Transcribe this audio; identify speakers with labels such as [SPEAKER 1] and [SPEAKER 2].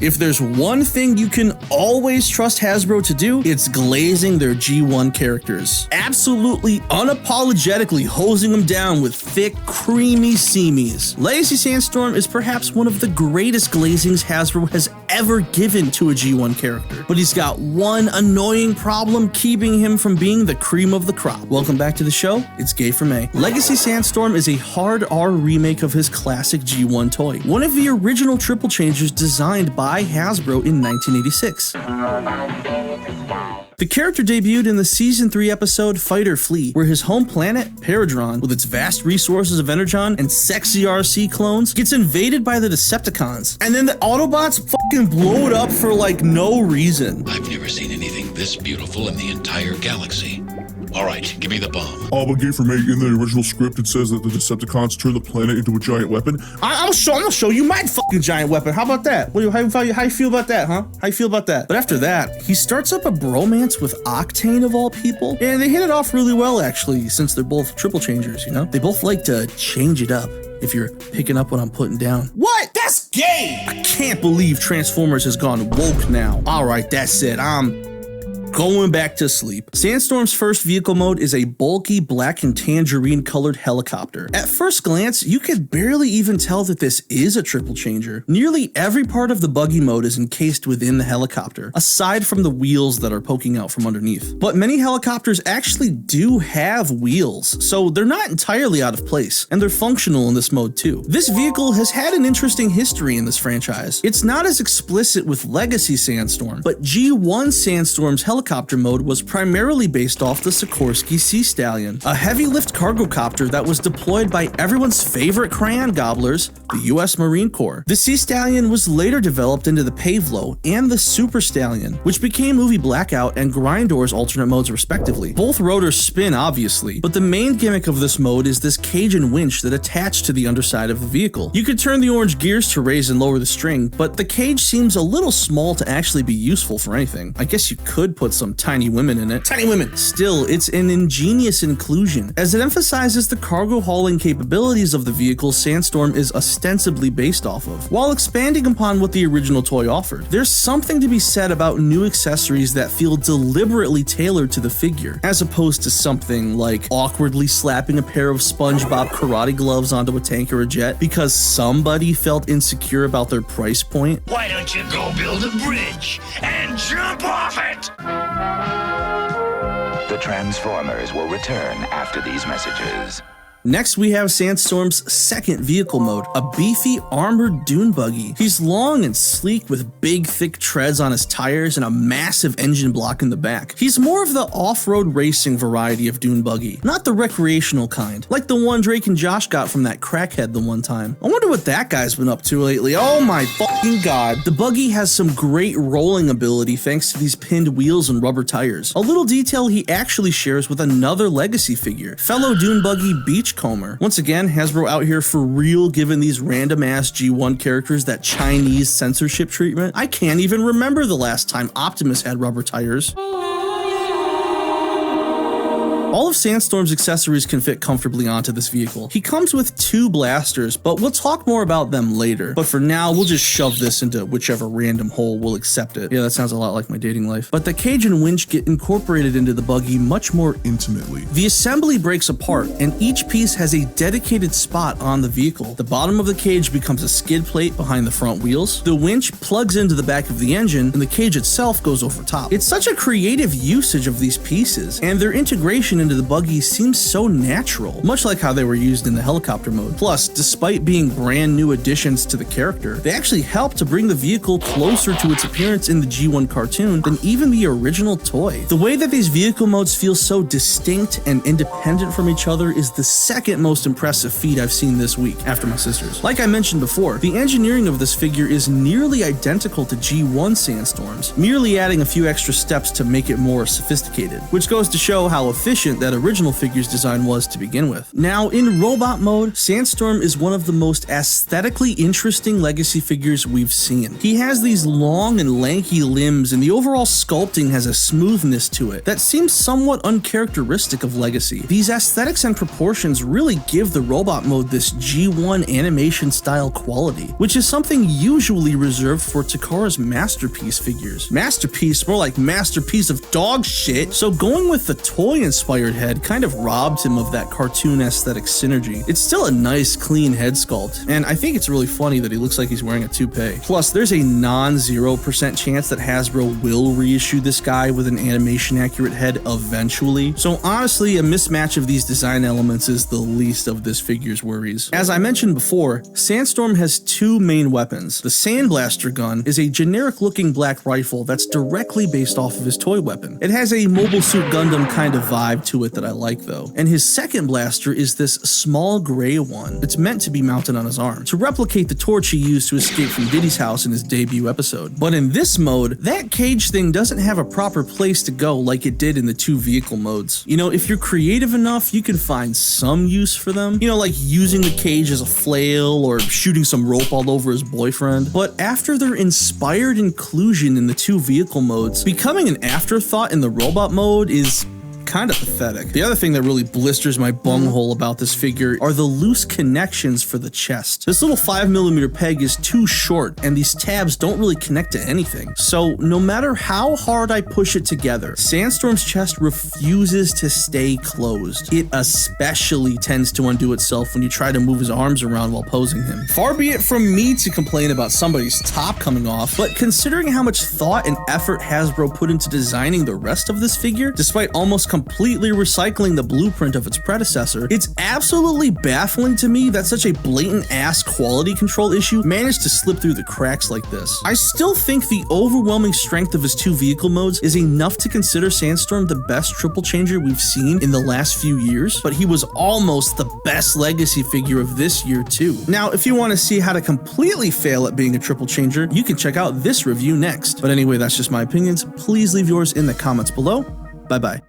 [SPEAKER 1] If there's one thing you can always trust Hasbro to do, it's glazing their G1 characters. Absolutely unapologetically hosing them down with thick, creamy seamies. Legacy Sandstorm is perhaps one of the greatest glazings Hasbro has ever given to a G1 character, but he's got one annoying problem keeping him from being the cream of the crop. Welcome back to the show, it's Gay for May. Legacy Sandstorm is a hard R remake of his classic G1 toy, one of the original triple changers designed by Hasbro in 1986. The character debuted in the Season 3 episode Fight or Flee, where his home planet, Paradron, with its vast resources of Energon and sexy RC clones, gets invaded by the Decepticons. And then the Autobots fucking blow it up for like no reason.
[SPEAKER 2] I've never seen anything this beautiful in the entire galaxy. All right, give me the bomb.
[SPEAKER 3] But Gay for May, in the original script, it says that the Decepticons turn the planet into a giant weapon.
[SPEAKER 1] I'm gonna show you my fucking giant weapon. How about that? How you feel about that, huh? How you feel about that? But after that, he starts up a bromance with Octane of all people. And they hit it off really well, actually, since they're both triple changers, you know? They both like to change it up. If you're picking up what I'm putting down. What? That's gay! I can't believe Transformers has gone woke now. All right, that's it. I'm going back to sleep. Sandstorm's first vehicle mode is a bulky black and tangerine colored helicopter. At first glance, you could barely even tell that this is a triple changer. Nearly every part of the buggy mode is encased within the helicopter, aside from the wheels that are poking out from underneath. But many helicopters actually do have wheels, so they're not entirely out of place, and they're functional in this mode too. This vehicle has had an interesting history in this franchise. It's not as explicit with Legacy Sandstorm, but G1 Sandstorm's helicopter mode was primarily based off the Sikorsky Sea Stallion, a heavy lift cargo copter that was deployed by everyone's favorite crayon gobblers, the US Marine Corps. The Sea Stallion was later developed into the Pavlo and the Super Stallion, which became Movie Blackout and Grindor's alternate modes respectively. Both rotors spin, obviously, but the main gimmick of this mode is this cage and winch that attach to the underside of the vehicle. You could turn the orange gears to raise and lower the string, but the cage seems a little small to actually be useful for anything. I guess you could put some tiny women in it. Tiny women! Still, it's an ingenious inclusion, as it emphasizes the cargo hauling capabilities of the vehicle Sandstorm is ostensibly based off of, while expanding upon what the original toy offered. There's something to be said about new accessories that feel deliberately tailored to the figure, as opposed to something like awkwardly slapping a pair of SpongeBob karate gloves onto a tank or a jet because somebody felt insecure about their price point.
[SPEAKER 4] Why don't you go build a bridge and jump off it?
[SPEAKER 5] The Transformers will return after these messages.
[SPEAKER 1] Next, we have Sandstorm's second vehicle mode, a beefy armored dune buggy. He's long and sleek with big thick treads on his tires and a massive engine block in the back. He's more of the off-road racing variety of dune buggy, not the recreational kind, like the one Drake and Josh got from that crackhead the one time. I wonder what that guy's been up to lately. Oh my fucking god. The buggy has some great rolling ability thanks to these pinned wheels and rubber tires, a little detail he actually shares with another Legacy figure, fellow dune buggy Beachcomber. Once again, Hasbro out here for real giving these random ass G1 characters that Chinese censorship treatment. I can't even remember the last time Optimus had rubber tires. All of Sandstorm's accessories can fit comfortably onto this vehicle. He comes with 2 blasters, but we'll talk more about them later. But for now, we'll just shove this into whichever random hole will accept it. Yeah, that sounds a lot like my dating life. But the cage and winch get incorporated into the buggy much more intimately. The assembly breaks apart, and each piece has a dedicated spot on the vehicle. The bottom of the cage becomes a skid plate behind the front wheels. The winch plugs into the back of the engine, and the cage itself goes over top. It's such a creative usage of these pieces, and their integration into the buggy seems so natural, much like how they were used in the helicopter mode. Plus, despite being brand new additions to the character, they actually help to bring the vehicle closer to its appearance in the G1 cartoon than even the original toy. The way that these vehicle modes feel so distinct and independent from each other is the second most impressive feat I've seen this week, after my sister's. Like I mentioned before, the engineering of this figure is nearly identical to G1 Sandstorm's, merely adding a few extra steps to make it more sophisticated, which goes to show how efficient efficient that original figure's design was to begin with. Now, in robot mode, Sandstorm is one of the most aesthetically interesting Legacy figures we've seen. He has these long and lanky limbs, and the overall sculpting has a smoothness to it that seems somewhat uncharacteristic of Legacy. These aesthetics and proportions really give the robot mode this G1 animation style quality, which is something usually reserved for Takara's Masterpiece figures. Masterpiece, more like masterpiece of dog shit, so going with the toy-inspired head kind of robbed him of that cartoon aesthetic synergy. It's still a nice, clean head sculpt, and I think it's really funny that he looks like he's wearing a toupee. Plus, there's a non-0% chance that Hasbro will reissue this guy with an animation-accurate head eventually, so honestly, a mismatch of these design elements is the least of this figure's worries. As I mentioned before, Sandstorm has two main weapons. The Sandblaster gun is a generic-looking black rifle that's directly based off of his toy weapon. It has a Mobile Suit Gundam kind of vibe to it that I like though. And his second blaster is this small gray one that's meant to be mounted on his arm, to replicate the torch he used to escape from Diddy's house in his debut episode. But in this mode, that cage thing doesn't have a proper place to go like it did in the two vehicle modes. You know, if you're creative enough, you can find some use for them. You know, like using the cage as a flail or shooting some rope all over his boyfriend. But after their inspired inclusion in the two vehicle modes, becoming an afterthought in the robot mode is kind of pathetic. The other thing that really blisters my bunghole about this figure are the loose connections for the chest. This little 5mm peg is too short, and these tabs don't really connect to anything. So no matter how hard I push it together, Sandstorm's chest refuses to stay closed. It especially tends to undo itself when you try to move his arms around while posing him. Far be it from me to complain about somebody's top coming off, but considering how much thought and effort Hasbro put into designing the rest of this figure, despite almost completely recycling the blueprint of its predecessor, it's absolutely baffling to me that such a blatant ass quality control issue managed to slip through the cracks like this. I still think the overwhelming strength of his two vehicle modes is enough to consider Sandstorm the best triple changer we've seen in the last few years, but he was almost the best Legacy figure of this year too. Now, if you want to see how to completely fail at being a triple changer, you can check out this review next. But anyway, that's just my opinions. Please leave yours in the comments below. Bye bye.